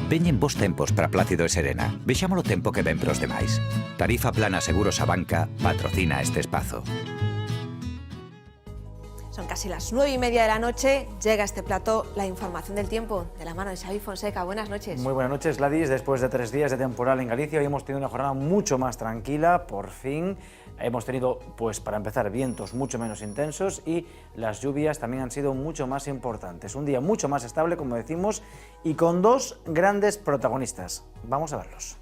Veñen bos tempos para Plácido e Serena. Vexámolo tempo que ven pros demais. Tarifa Plana Seguros a Banca patrocina este espazo. Son casi las 9:30 de la noche, llega a este plató la información del tiempo, de la mano de Xavi Fonseca. Buenas noches. Muy buenas noches, Gladys. Después de 3 días de temporal en Galicia, hoy hemos tenido una jornada mucho más tranquila, por fin. Hemos tenido, pues para empezar, vientos mucho menos intensos y las lluvias también han sido mucho más importantes. Un día mucho más estable, como decimos, y con dos grandes protagonistas. Vamos a verlos.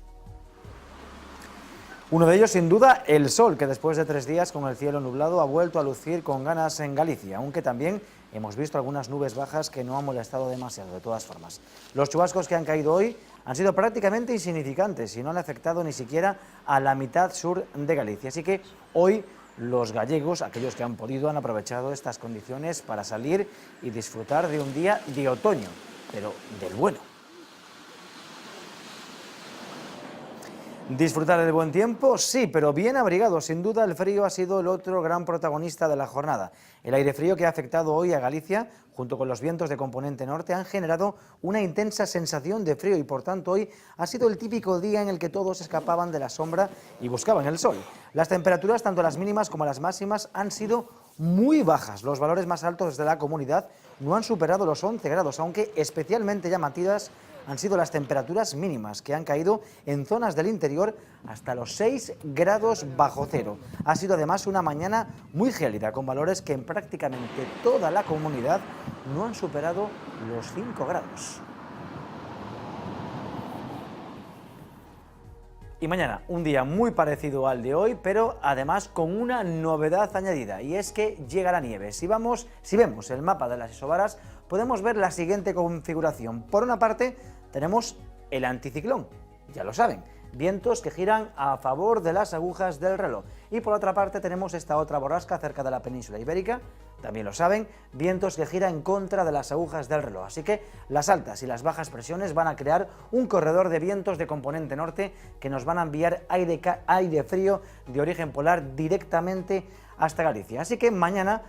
Uno de ellos, sin duda, el sol, que después de 3 días con el cielo nublado ha vuelto a lucir con ganas en Galicia, aunque también hemos visto algunas nubes bajas que no han molestado demasiado, de todas formas. Los chubascos que han caído hoy han sido prácticamente insignificantes y no han afectado ni siquiera a la mitad sur de Galicia. Así que hoy los gallegos, aquellos que han podido, han aprovechado estas condiciones para salir y disfrutar de un día de otoño, pero del bueno. Disfrutar del buen tiempo, sí, pero bien abrigado. Sin duda el frío ha sido el otro gran protagonista de la jornada. El aire frío que ha afectado hoy a Galicia, junto con los vientos de componente norte, han generado una intensa sensación de frío y por tanto hoy ha sido el típico día en el que todos escapaban de la sombra y buscaban el sol. Las temperaturas, tanto las mínimas como las máximas, han sido muy bajas. Los valores más altos de la comunidad no han superado los 11 grados, aunque especialmente llamativas han sido las temperaturas mínimas, que han caído en zonas del interior hasta los 6 grados bajo cero. Ha sido además una mañana muy gélida, con valores que en prácticamente toda la comunidad no han superado los 5 grados. Y mañana, un día muy parecido al de hoy, pero además con una novedad añadida, y es que llega la nieve. Si vemos el mapa de las isobaras, podemos ver la siguiente configuración. Por una parte, tenemos el anticiclón, ya lo saben, vientos que giran a favor de las agujas del reloj. Y por otra parte tenemos esta otra borrasca cerca de la península ibérica, también lo saben, vientos que giran en contra de las agujas del reloj. Así que las altas y las bajas presiones van a crear un corredor de vientos de componente norte que nos van a enviar aire frío de origen polar directamente hasta Galicia. Así que mañana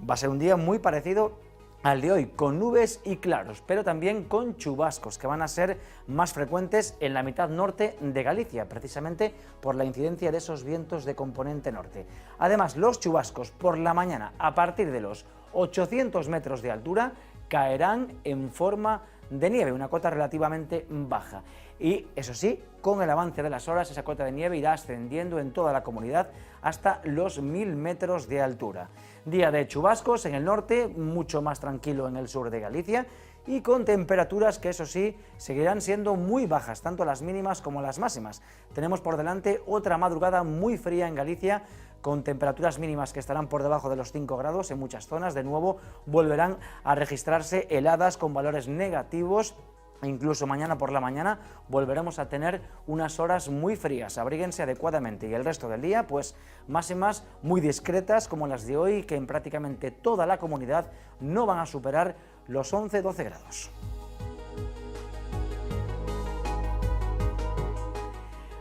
va a ser un día muy parecido al de hoy, con nubes y claros, pero también con chubascos que van a ser más frecuentes en la mitad norte de Galicia, precisamente por la incidencia de esos vientos de componente norte. Además, los chubascos por la mañana, a partir de los 800 metros de altura, caerán en forma de nieve, una cota relativamente baja. Y eso sí, con el avance de las horas, esa cota de nieve irá ascendiendo en toda la comunidad hasta los 1000 metros de altura. Día de chubascos en el norte, mucho más tranquilo en el sur de Galicia y con temperaturas que eso sí seguirán siendo muy bajas, tanto las mínimas como las máximas. Tenemos por delante otra madrugada muy fría en Galicia, con temperaturas mínimas que estarán por debajo de los 5 grados en muchas zonas. De nuevo volverán a registrarse heladas con valores negativos. Incluso mañana por la mañana volveremos a tener unas horas muy frías, abríguense adecuadamente, y el resto del día pues máximas muy discretas como las de hoy, que en prácticamente toda la comunidad no van a superar los 11-12 grados.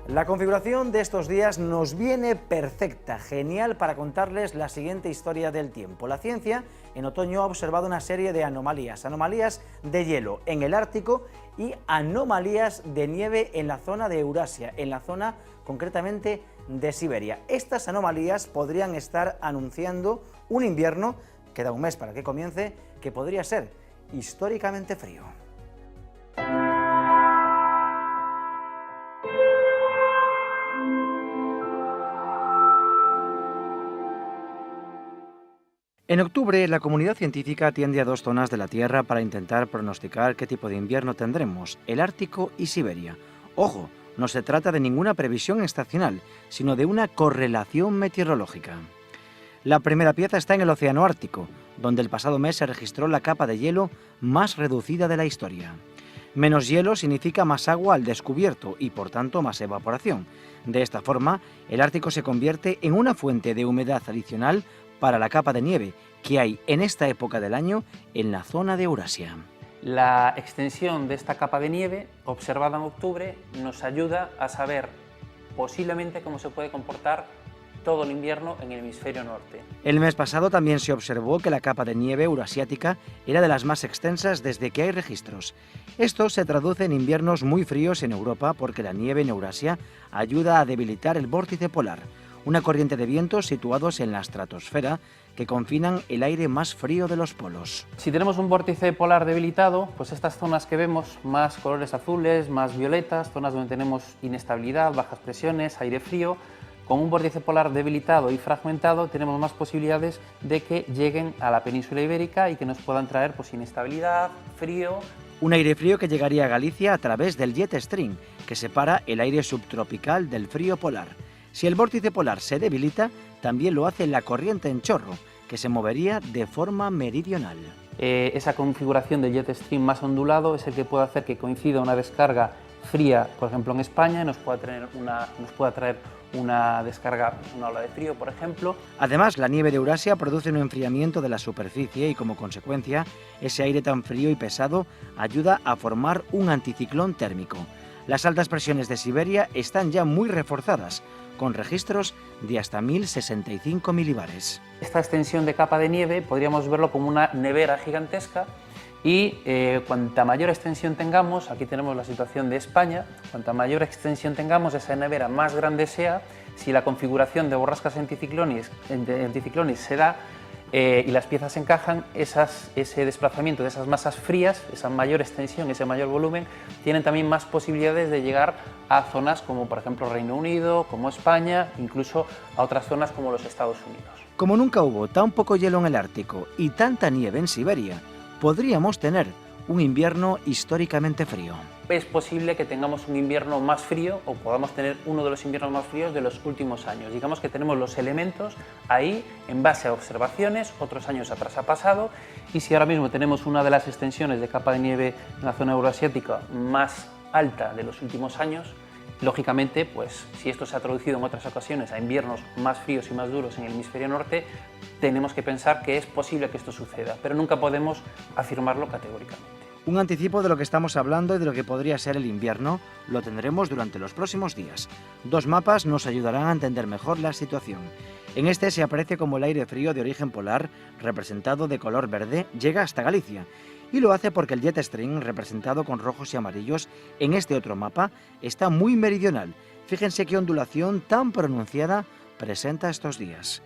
La configuración de estos días nos viene perfecta, genial para contarles la siguiente historia del tiempo. La ciencia en otoño ha observado una serie de anomalías de hielo en el Ártico y anomalías de nieve en la zona de Eurasia, en la zona concretamente de Siberia. Estas anomalías podrían estar anunciando un invierno, queda un mes para que comience, que podría ser históricamente frío. En octubre, la comunidad científica atiende a 2 zonas de la Tierra para intentar pronosticar qué tipo de invierno tendremos, el Ártico y Siberia. Ojo, no se trata de ninguna previsión estacional, sino de una correlación meteorológica. La primera pieza está en el Océano Ártico, donde el pasado mes se registró la capa de hielo más reducida de la historia. Menos hielo significa más agua al descubierto y, por tanto, más evaporación. De esta forma, el Ártico se convierte en una fuente de humedad adicional para la capa de nieve que hay en esta época del año en la zona de Eurasia. La extensión de esta capa de nieve observada en octubre nos ayuda a saber posiblemente cómo se puede comportar todo el invierno en el hemisferio norte. El mes pasado también se observó que la capa de nieve euroasiática era de las más extensas desde que hay registros. Esto se traduce en inviernos muy fríos en Europa porque la nieve en Eurasia ayuda a debilitar el vórtice polar, una corriente de vientos situados en la estratosfera que confinan el aire más frío de los polos. Si tenemos un vórtice polar debilitado, pues estas zonas que vemos, más colores azules, más violetas, zonas donde tenemos inestabilidad, bajas presiones, aire frío, con un vórtice polar debilitado y fragmentado tenemos más posibilidades de que lleguen a la península ibérica y que nos puedan traer pues, inestabilidad, frío. Un aire frío que llegaría a Galicia a través del jet stream, que separa el aire subtropical del frío polar. Si el vórtice polar se debilita, también lo hace la corriente en chorro, que se movería de forma meridional. Esa configuración del jet stream más ondulado es el que puede hacer que coincida una descarga fría, por ejemplo en España, y nos pueda traer una descarga, una ola de frío, por ejemplo. Además, la nieve de Eurasia produce un enfriamiento de la superficie y, como consecuencia, ese aire tan frío y pesado ayuda a formar un anticiclón térmico. Las altas presiones de Siberia están ya muy reforzadas, con registros de hasta 1065 milibares. Esta extensión de capa de nieve podríamos verlo como una nevera gigantesca y cuanta mayor extensión tengamos, aquí tenemos la situación de España, cuanta mayor extensión tengamos, esa nevera más grande sea, si la configuración de borrascas anticiclones se da y las piezas encajan, ese desplazamiento de esas masas frías, esa mayor extensión, ese mayor volumen, tienen también más posibilidades de llegar a zonas como por ejemplo Reino Unido, como España, incluso a otras zonas como los Estados Unidos. Como nunca hubo tan poco hielo en el Ártico y tanta nieve en Siberia, podríamos tener un invierno históricamente frío. Es posible que tengamos un invierno más frío o podamos tener uno de los inviernos más fríos de los últimos años. Digamos que tenemos los elementos ahí en base a observaciones, otros años atrás ha pasado, y si ahora mismo tenemos una de las extensiones de capa de nieve en la zona euroasiática más alta de los últimos años, lógicamente, pues si esto se ha traducido en otras ocasiones a inviernos más fríos y más duros en el hemisferio norte, tenemos que pensar que es posible que esto suceda, pero nunca podemos afirmarlo categóricamente. Un anticipo de lo que estamos hablando y de lo que podría ser el invierno lo tendremos durante los próximos días. Dos mapas nos ayudarán a entender mejor la situación. En este se aprecia como el aire frío de origen polar, representado de color verde, llega hasta Galicia. Y lo hace porque el jet stream, representado con rojos y amarillos, en este otro mapa, está muy meridional. Fíjense qué ondulación tan pronunciada presenta estos días.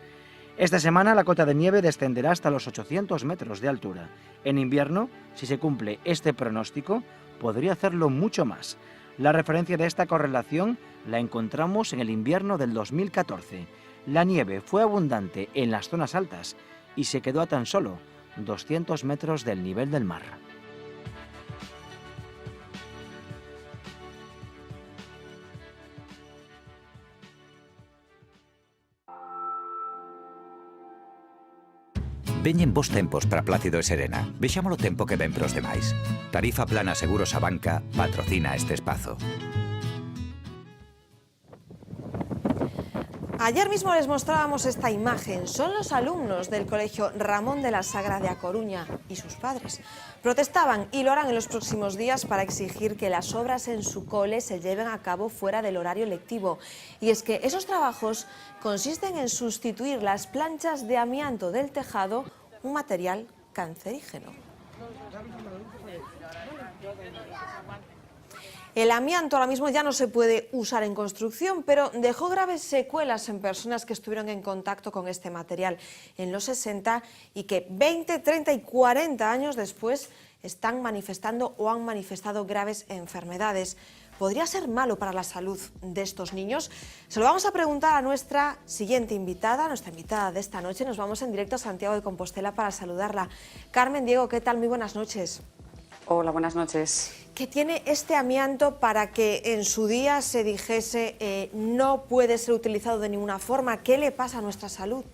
Esta semana la cota de nieve descenderá hasta los 800 metros de altura. En invierno, si se cumple este pronóstico, podría hacerlo mucho más. La referencia de esta correlación la encontramos en el invierno del 2014. La nieve fue abundante en las zonas altas y se quedó a tan solo 200 metros del nivel del mar. Veñen bons tempos para Plácido e Serena. Vexámolo tempo que ven pros demais. Tarifa Plana Seguros Abanca patrocina este espazo. Ayer mismo les mostrábamos esta imagen. Son los alumnos del Colegio Ramón de la Sagra de A Coruña y sus padres. Protestaban y lo harán en los próximos días para exigir que las obras en su cole se lleven a cabo fuera del horario lectivo. Y es que esos trabajos consisten en sustituir las planchas de amianto del tejado, un material cancerígeno. El amianto ahora mismo ya no se puede usar en construcción, pero dejó graves secuelas en personas que estuvieron en contacto con este material en los 60 y que 20, 30 y 40 años después están manifestando o han manifestado graves enfermedades. ¿Podría ser malo para la salud de estos niños? Se lo vamos a preguntar a nuestra siguiente invitada, nuestra invitada de esta noche. Nos vamos en directo a Santiago de Compostela para saludarla. Carmen, Diego, ¿qué tal? Muy buenas noches. Hola, buenas noches. ¿Qué tiene este amianto para que en su día se dijese no puede ser utilizado de ninguna forma? ¿Qué le pasa a nuestra salud?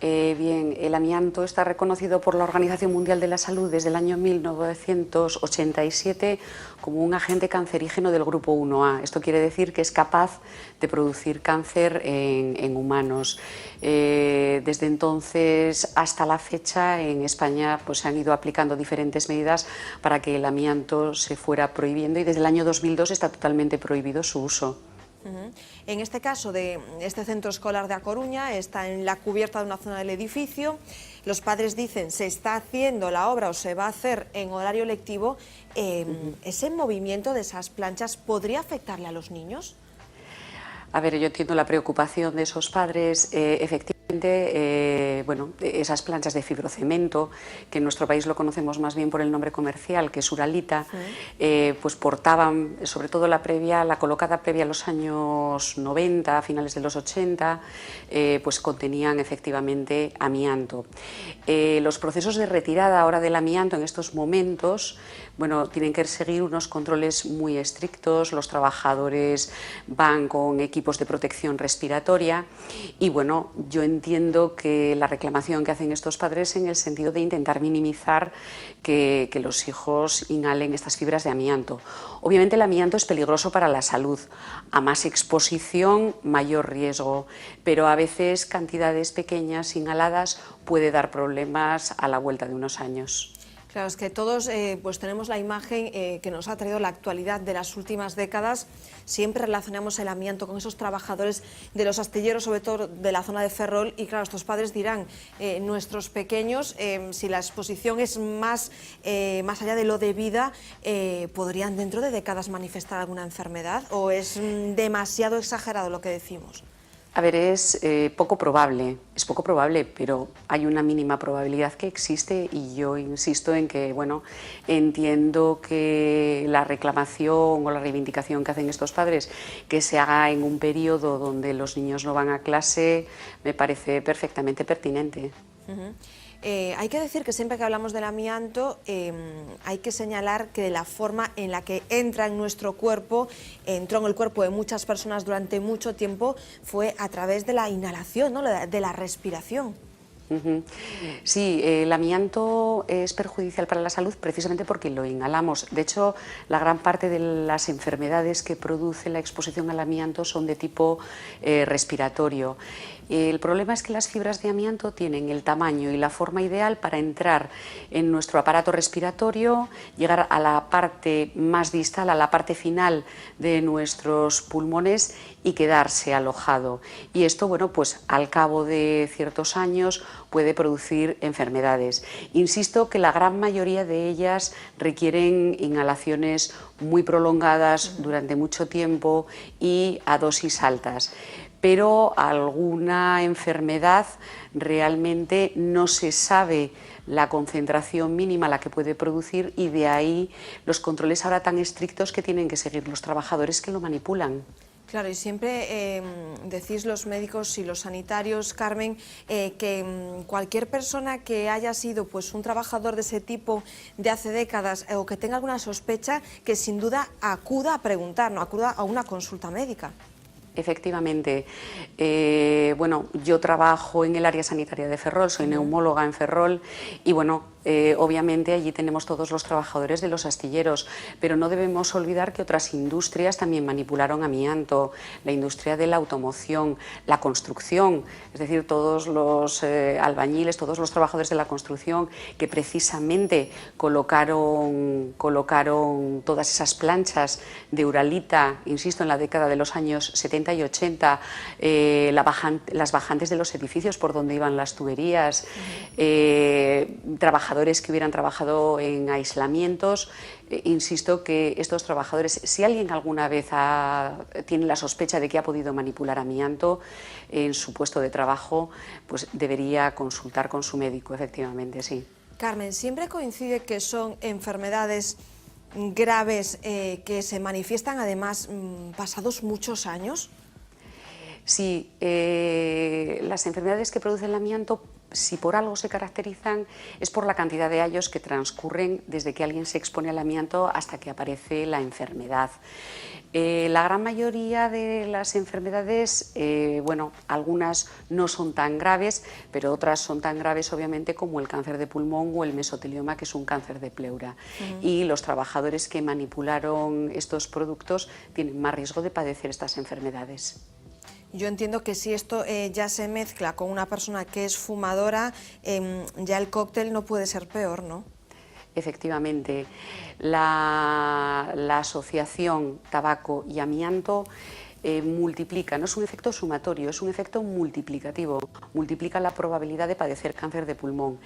Bien, el amianto está reconocido por la Organización Mundial de la Salud desde el año 1987 como un agente cancerígeno del grupo 1A. Esto quiere decir que es capaz de producir cáncer en humanos. Desde entonces hasta la fecha en España pues, se han ido aplicando diferentes medidas para que el amianto se fuera prohibiendo y desde el año 2002 está totalmente prohibido su uso. En este caso de este centro escolar de A Coruña, está en la cubierta de una zona del edificio. Los padres dicen se está haciendo la obra o se va a hacer en horario lectivo. ¿Ese movimiento de esas planchas podría afectarle a los niños? A ver, yo entiendo la preocupación de esos padres. Efectivamente, bueno, esas planchas de fibrocemento, que en nuestro país lo conocemos más bien por el nombre comercial, que es Uralita, pues portaban, sobre todo la colocada previa a los años 90, a finales de los 80, pues contenían efectivamente amianto. Los procesos de retirada ahora del amianto en estos momentos, bueno, tienen que seguir unos controles muy estrictos. Los trabajadores van con equipos de protección respiratoria y, bueno, yo entiendo que la reclamación que hacen estos padres en el sentido de intentar minimizar que los hijos inhalen estas fibras de amianto. Obviamente el amianto es peligroso para la salud. A más exposición, mayor riesgo, pero a veces cantidades pequeñas inhaladas puede dar problemas a la vuelta de unos años. Claro, es que todos pues tenemos la imagen que nos ha traído la actualidad de las últimas décadas. Siempre relacionamos el amianto con esos trabajadores de los astilleros, sobre todo de la zona de Ferrol, y claro, estos padres dirán, nuestros pequeños, si la exposición es más allá de lo debida, ¿podrían dentro de décadas manifestar alguna enfermedad o es demasiado exagerado lo que decimos? A ver, es poco probable, pero hay una mínima probabilidad que existe y yo insisto en que, bueno, entiendo que la reclamación o la reivindicación que hacen estos padres, que se haga en un periodo donde los niños no van a clase, me parece perfectamente pertinente. Hay que decir que siempre que hablamos del amianto hay que señalar que de la forma en la que entra en nuestro cuerpo, entró en el cuerpo de muchas personas durante mucho tiempo, fue a través de la inhalación, ¿no? De la respiración. Sí, el amianto es perjudicial para la salud precisamente porque lo inhalamos. De hecho, la gran parte de las enfermedades que produce la exposición al amianto son de tipo respiratorio. El problema es que las fibras de amianto tienen el tamaño y la forma ideal para entrar en nuestro aparato respiratorio, llegar a la parte más distal, a la parte final de nuestros pulmones y quedarse alojado. Y esto, bueno, pues al cabo de ciertos años puede producir enfermedades. Insisto que la gran mayoría de ellas requieren inhalaciones muy prolongadas durante mucho tiempo y a dosis altas. Pero alguna enfermedad realmente no se sabe la concentración mínima a la que puede producir y de ahí los controles ahora tan estrictos que tienen que seguir los trabajadores que lo manipulan. Claro, y siempre decís los médicos y los sanitarios, Carmen, que cualquier persona que haya sido pues un trabajador de ese tipo de hace décadas o que tenga alguna sospecha, que sin duda acuda a preguntar, ¿no? Acuda a una consulta médica. Efectivamente. Bueno, yo trabajo en el área sanitaria de Ferrol, soy neumóloga en Ferrol y bueno, obviamente allí tenemos todos los trabajadores de los astilleros, pero no debemos olvidar que otras industrias también manipularon amianto, la industria de la automoción, la construcción, es decir, todos los albañiles, todos los trabajadores de la construcción que precisamente colocaron todas esas planchas de Uralita, insisto, en la década de los años 70 y 80, las bajantes de los edificios por donde iban las tuberías, trabajadores que hubieran trabajado en aislamientos. Insisto que estos trabajadores, si alguien alguna vez tiene la sospecha de que ha podido manipular amianto en su puesto de trabajo, pues debería consultar con su médico, efectivamente, sí. Carmen, ¿siempre coincide que son enfermedades graves que se manifiestan además pasados muchos años? Sí, las enfermedades que produce el amianto, si por algo se caracterizan, es por la cantidad de años que transcurren desde que alguien se expone al amianto hasta que aparece la enfermedad. La gran mayoría de las enfermedades, bueno, algunas no son tan graves, pero otras son tan graves obviamente como el cáncer de pulmón o el mesotelioma, que es un cáncer de pleura. Y los trabajadores que manipularon estos productos tienen más riesgo de padecer estas enfermedades. Yo entiendo que si esto ya se mezcla con una persona que es fumadora, ya el cóctel no puede ser peor, ¿no? Efectivamente, la asociación tabaco y amianto multiplica, no es un efecto sumatorio, es un efecto multiplicativo, multiplica la probabilidad de padecer cáncer de pulmón.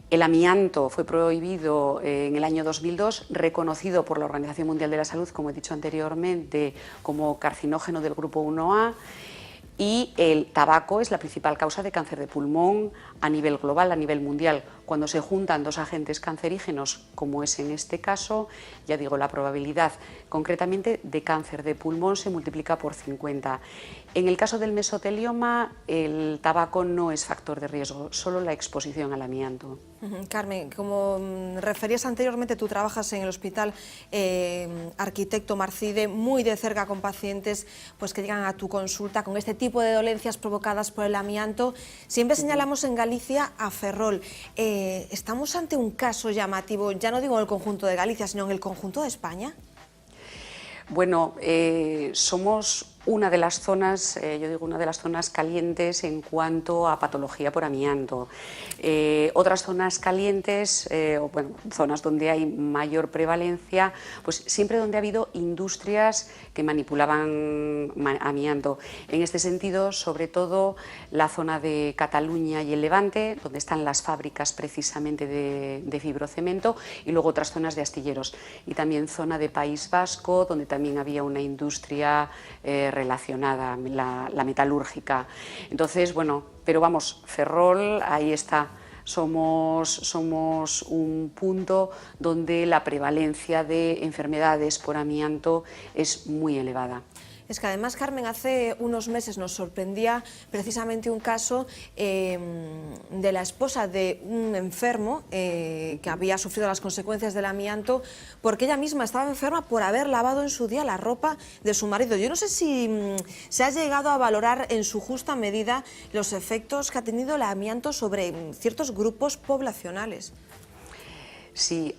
El amianto fue prohibido en el año 2002, reconocido por la Organización Mundial de la Salud, como he dicho anteriormente, como carcinógeno del grupo 1A, y el tabaco es la principal causa de cáncer de pulmón a nivel global, a nivel mundial. Cuando se juntan dos agentes cancerígenos, como es en este caso, ya digo, la probabilidad concretamente de cáncer de pulmón se multiplica por 50. En el caso del mesotelioma, el tabaco no es factor de riesgo, solo la exposición al amianto. Carmen, como referías anteriormente, tú trabajas en el Hospital Arquitecto Marcide, muy de cerca con pacientes pues, que llegan a tu consulta con este tipo de dolencias provocadas por el amianto. Siempre señalamos en Galicia a Ferrol. ¿Estamos ante un caso llamativo, ya no digo en el conjunto de Galicia, sino en el conjunto de España? Bueno, somos una de las zonas, yo digo una de las zonas calientes en cuanto a patología por amianto. Otras zonas calientes, o bueno, zonas donde hay mayor prevalencia, pues siempre donde ha habido industrias que manipulaban amianto. En este sentido, sobre todo la zona de Cataluña y el Levante, donde están las fábricas precisamente de fibrocemento, y luego otras zonas de astilleros. Y también zona de País Vasco, donde también había una industria relacionada, la metalúrgica. Entonces, bueno, pero vamos, Ferrol, ahí está. Somos un punto donde la prevalencia de enfermedades por amianto es muy elevada. Es que además, Carmen, hace unos meses nos sorprendía precisamente un caso de la esposa de un enfermo que había sufrido las consecuencias del amianto porque ella misma estaba enferma por haber lavado en su día la ropa de su marido. Yo no sé si se ha llegado a valorar en su justa medida los efectos que ha tenido el amianto sobre ciertos grupos poblacionales. Sí,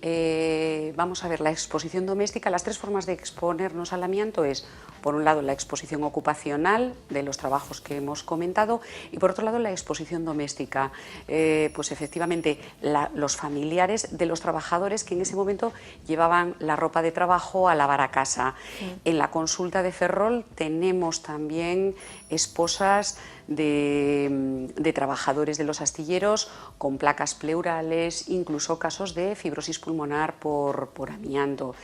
vamos a ver, la exposición doméstica, las tres formas de exponernos al amianto es, por un lado, la exposición ocupacional de los trabajos que hemos comentado y, por otro lado, la exposición doméstica. Pues efectivamente, los familiares de los trabajadores que en ese momento llevaban la ropa de trabajo a lavar a casa. Sí. En la consulta de Ferrol tenemos también esposas de trabajadores de los astilleros con placas pleurales, incluso casos de fibrosis pulmonar por amianto.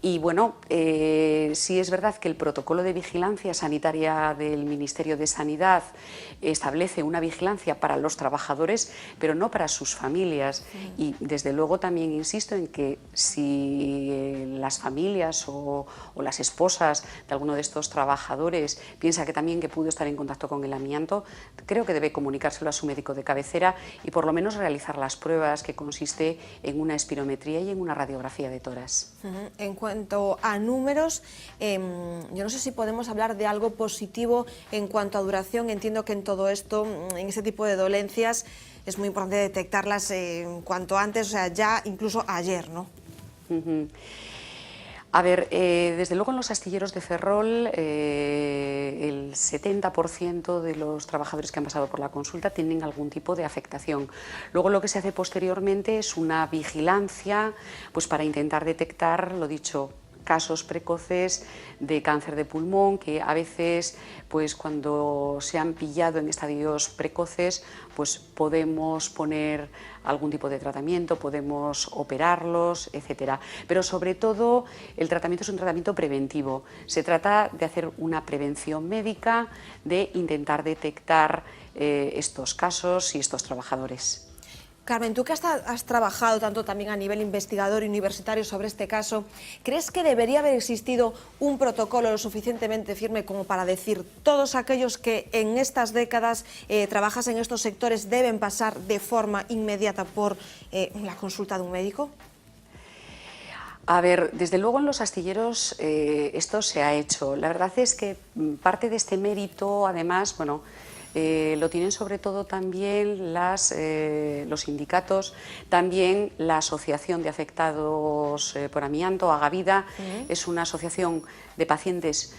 Y bueno, sí es verdad que el protocolo de vigilancia sanitaria del Ministerio de Sanidad establece una vigilancia para los trabajadores, pero no para sus familias. Y desde luego también insisto en que si las familias o las esposas de alguno de estos trabajadores piensa que también que pudo estar en contacto con el amianto, creo que debe comunicárselo a su médico de cabecera y por lo menos realizar las pruebas, que consiste en una espirometría y en una radiografía de tórax. En cuanto a números, yo no sé si podemos hablar de algo positivo en cuanto a duración. Entiendo que en todo esto, en este tipo de dolencias, es muy importante detectarlas cuanto antes, o sea, ya incluso ayer, ¿no? A ver, desde luego en los astilleros de Ferrol el 70% de los trabajadores que han pasado por la consulta tienen algún tipo de afectación. Luego lo que se hace posteriormente es una vigilancia pues para intentar detectar, lo dicho, casos precoces de cáncer de pulmón que a veces, pues cuando se han pillado en estadios precoces, pues podemos poner algún tipo de tratamiento, podemos operarlos, etcétera. Pero sobre todo el tratamiento es un tratamiento preventivo. Se trata de hacer una prevención médica, de intentar detectar estos casos y estos trabajadores. Carmen, tú que has trabajado tanto también a nivel investigador y universitario sobre este caso, ¿crees que debería haber existido un protocolo lo suficientemente firme como para decir todos aquellos que en estas décadas trabajas en estos sectores deben pasar de forma inmediata por la consulta de un médico? A ver, desde luego en los astilleros esto se ha hecho. La verdad es que parte de este mérito, además, bueno, lo tienen sobre todo también los sindicatos, también la Asociación de Afectados por Amianto, Agavida, es una asociación de pacientes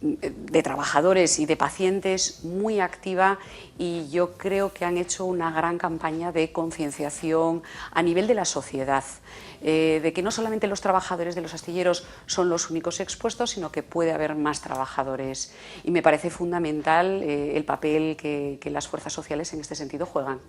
de trabajadores y de pacientes muy activa, y yo creo que han hecho una gran campaña de concienciación a nivel de la sociedad, de que no solamente los trabajadores de los astilleros son los únicos expuestos, sino que puede haber más trabajadores, y me parece fundamental el papel que las fuerzas sociales en este sentido juegan.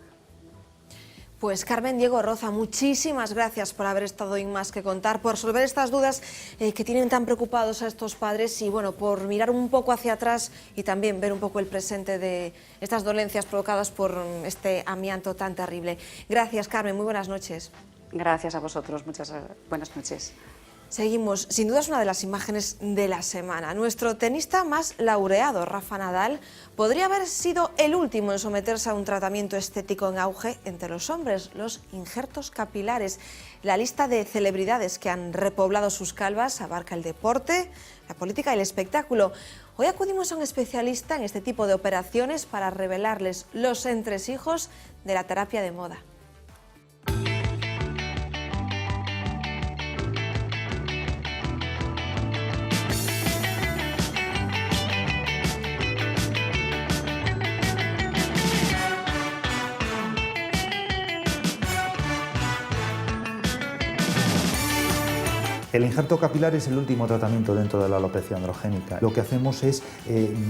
Pues Carmen Diego Roza, muchísimas gracias por haber estado en Más que Contar, por resolver estas dudas que tienen tan preocupados a estos padres y bueno, por mirar un poco hacia atrás y también ver un poco el presente de estas dolencias provocadas por este amianto tan terrible. Gracias, Carmen, muy buenas noches. Gracias a vosotros, muchas buenas noches. Seguimos, sin duda es una de las imágenes de la semana. Nuestro tenista más laureado, Rafa Nadal, podría haber sido el último en someterse a un tratamiento estético en auge entre los hombres, los injertos capilares. La lista de celebridades que han repoblado sus calvas abarca el deporte, la política y el espectáculo. Hoy acudimos a un especialista en este tipo de operaciones para revelarles los entresijos de la terapia de moda. El injerto capilar es el último tratamiento dentro de la alopecia androgénica. Lo que hacemos es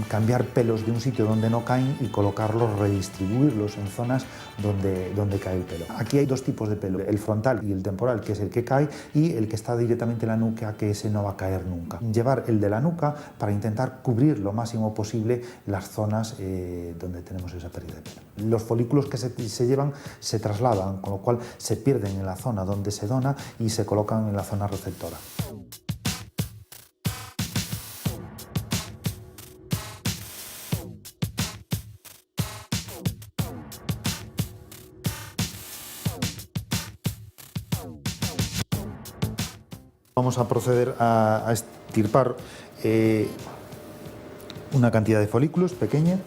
cambiar pelos de un sitio donde no caen y colocarlos, redistribuirlos en zonas donde cae el pelo. Aquí hay dos tipos de pelo, el frontal y el temporal, que es el que cae, y el que está directamente en la nuca, que ese no va a caer nunca. Llevar el de la nuca para intentar cubrir lo máximo posible las zonas donde tenemos esa pérdida de pelo. Los folículos que se llevan se trasladan, con lo cual se pierden en la zona donde se dona y se colocan en la zona receptora. Vamos a proceder a extirpar una cantidad de folículos pequeña.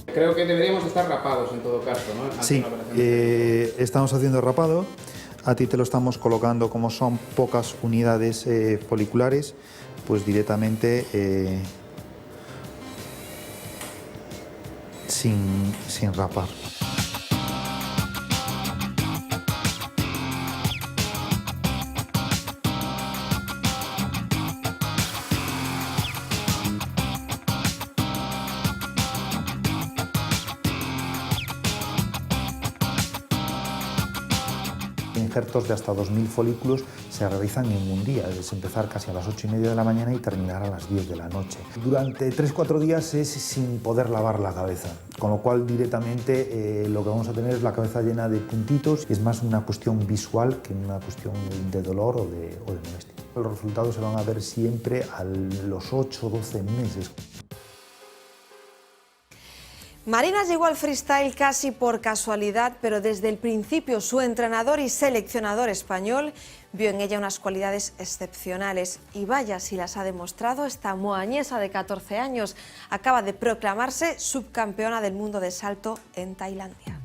Creo que deberíamos estar rapados en todo caso, ¿no? Sí, estamos haciendo rapado. A ti te lo estamos colocando, como son pocas unidades foliculares, pues directamente sin rapar. Injertos de hasta 2000 folículos se realizan en un día, es empezar casi a las 8:30 de la mañana y terminar a las 10 de la noche. Durante 3-4 días es sin poder lavar la cabeza, con lo cual directamente lo que vamos a tener es la cabeza llena de puntitos, y es más una cuestión visual que una cuestión de dolor o de molestia. Los resultados se van a ver siempre a los 8-12 meses. Marina llegó al freestyle casi por casualidad, pero desde el principio su entrenador y seleccionador español vio en ella unas cualidades excepcionales. Y vaya si las ha demostrado, esta moañesa de 14 años acaba de proclamarse subcampeona del mundo de salto en Tailandia.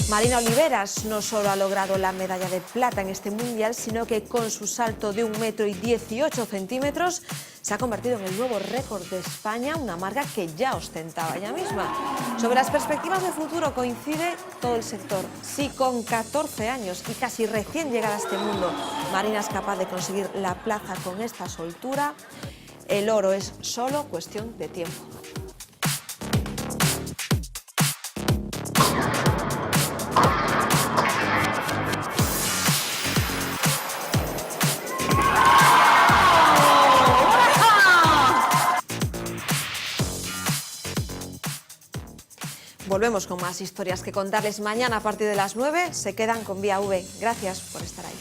Marina Oliveras no solo ha logrado la medalla de plata en este mundial, sino que con su salto de 1,18 m se ha convertido en el nuevo récord de España, una marca que ya ostentaba ella misma. Sobre las perspectivas de futuro coincide todo el sector. Si con 14 años y casi recién llegada a este mundo, Marina es capaz de conseguir la plaza con esta soltura, el oro es solo cuestión de tiempo. Volvemos con más historias que contarles mañana a partir de las 9. Se quedan con Vía V. Gracias por estar ahí.